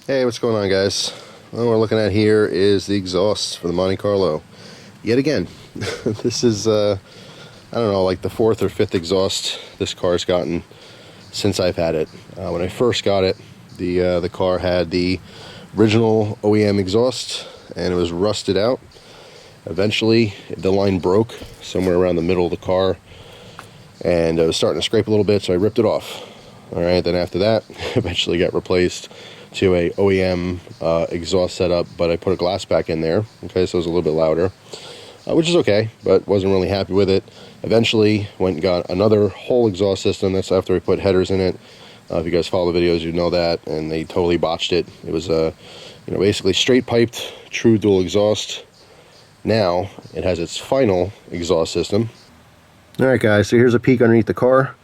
Hey, what's going on, guys? What we're looking at here is the exhaust for the Monte Carlo. Yet again, this is, I don't know, like the fourth or fifth exhaust this car's gotten since I've had it. When I first got it, the car had the original OEM exhaust, and it was rusted out. Eventually, the line broke somewhere around the middle of the car, and it was starting to scrape a little bit, so I ripped it off. All right, then after that, eventually got replaced to a OEM exhaust setup, but I put a glass back in there, okay, so it was a little bit louder, which is okay, but wasn't really happy with it. Eventually went and got another whole exhaust system. That's after we put headers in it. If you guys follow the videos, you know that, and they totally botched it. It was basically straight piped true dual exhaust. Now it has its final exhaust system. All right, guys, so here's a peek underneath the car.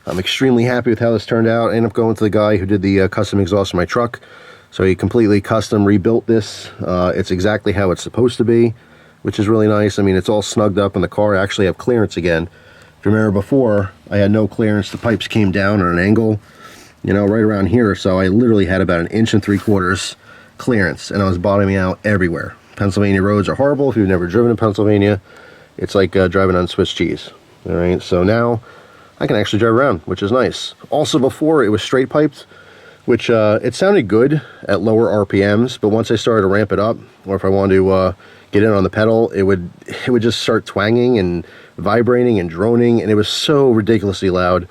I'm extremely happy with how this turned out. I ended up going to the guy who did the custom exhaust for my truck. So he completely custom rebuilt this. It's exactly how it's supposed to be, which is really nice. I mean, it's all snugged up in the car. I actually have clearance again. If you remember before, I had no clearance. The pipes came down on an angle, right around here. So I literally had about 1 3/4 inch clearance, and I was bottoming out everywhere. Pennsylvania roads are horrible. If you've never driven in Pennsylvania, it's like driving on Swiss cheese. All right, so now I can actually drive around, which is nice. Also, before it was straight piped, which it sounded good at lower RPMs, but once I started to ramp it up, or if I wanted to get in on the pedal, it would just start twanging and vibrating and droning, and it was so ridiculously loud.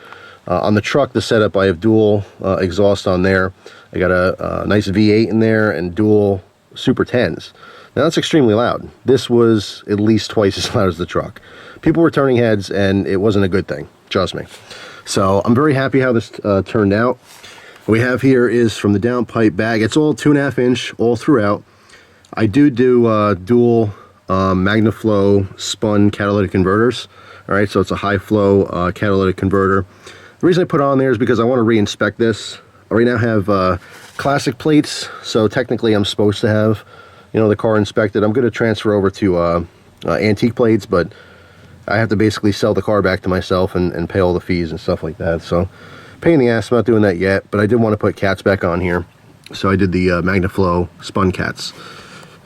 On the truck, the setup, I have dual exhaust on there. I got a nice V8 in there and dual Super 10s. Now that's extremely loud. This was at least twice as loud as the truck. People were turning heads, and it wasn't a good thing. Trust me. So I'm very happy how this turned out. What we have here is from the downpipe bag. It's all 2.5 inch all throughout. I do dual Magnaflow spun catalytic converters. All right, so it's a high flow catalytic converter. The reason I put it on there is because I want to re-inspect this. I right now have classic plates, so technically I'm supposed to have the car inspected. I'm going to transfer over to antique plates, but I have to basically sell the car back to myself and pay all the fees and stuff like that. So, pain in the ass, I'm not doing that yet, but I did want to put cats back on here. So I did the Magnaflow spun cats.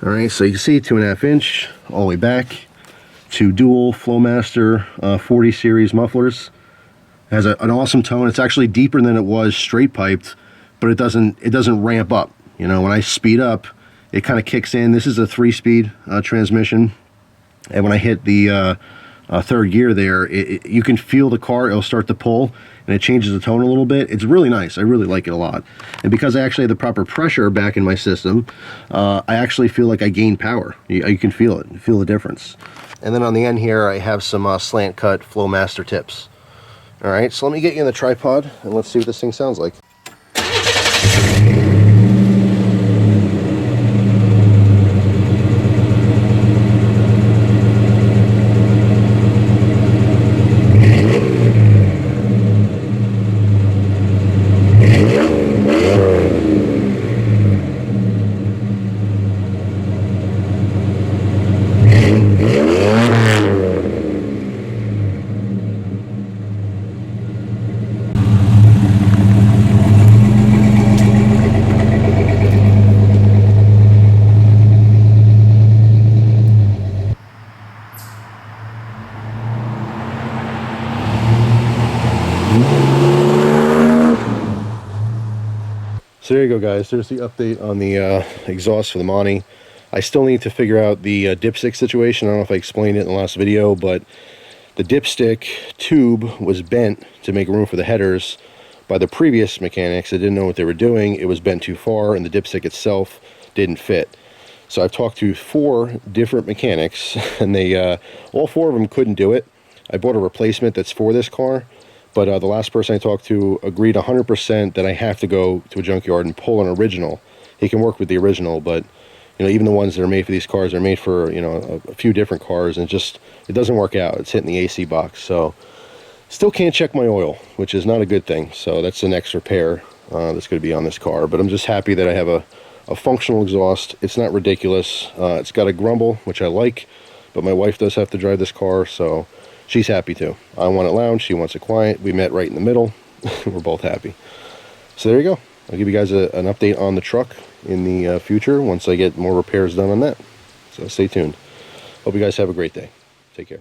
All right, so you can see 2.5 inch all the way back. 2 dual Flowmaster 40 series mufflers. It has an awesome tone. It's actually deeper than it was straight piped, but it doesn't ramp up. When I speed up, it kind of kicks in. This is a 3-speed transmission, and when I hit the third gear there, you can feel the car. It'll start to pull, and it changes the tone a little bit. It's really nice. I really like it a lot. And because I actually have the proper pressure back in my system, I actually feel like I gain power. You can feel it. You feel the difference. And then on the end here, I have some slant cut Flowmaster tips. All right, so let me get you in the tripod, and let's see what this thing sounds like. So there you go, guys. There's the update on the exhaust for the Monte. I still need to figure out the dipstick situation. I don't know if I explained it in the last video, but the dipstick tube was bent to make room for the headers by the previous mechanics. They didn't know what they were doing. It was bent too far, and the dipstick itself didn't fit. So I've talked to 4 different mechanics, and they all 4 of them couldn't do it. I bought a replacement that's for this car. But the last person I talked to agreed 100% that I have to go to a junkyard and pull an original. He can work with the original, but even the ones that are made for these cars are made for a few different cars, and it doesn't work out. It's hitting the AC box. So still can't check my oil, which is not a good thing. So that's the next repair that's going to be on this car. But I'm just happy that I have a functional exhaust. It's not ridiculous. It's got a grumble, which I like, but my wife does have to drive this car, so she's happy too. I want it loud, she wants it quiet. We met right in the middle. We're both happy. So there you go. I'll give you guys an update on the truck in the future once I get more repairs done on that. So stay tuned. Hope you guys have a great day. Take care.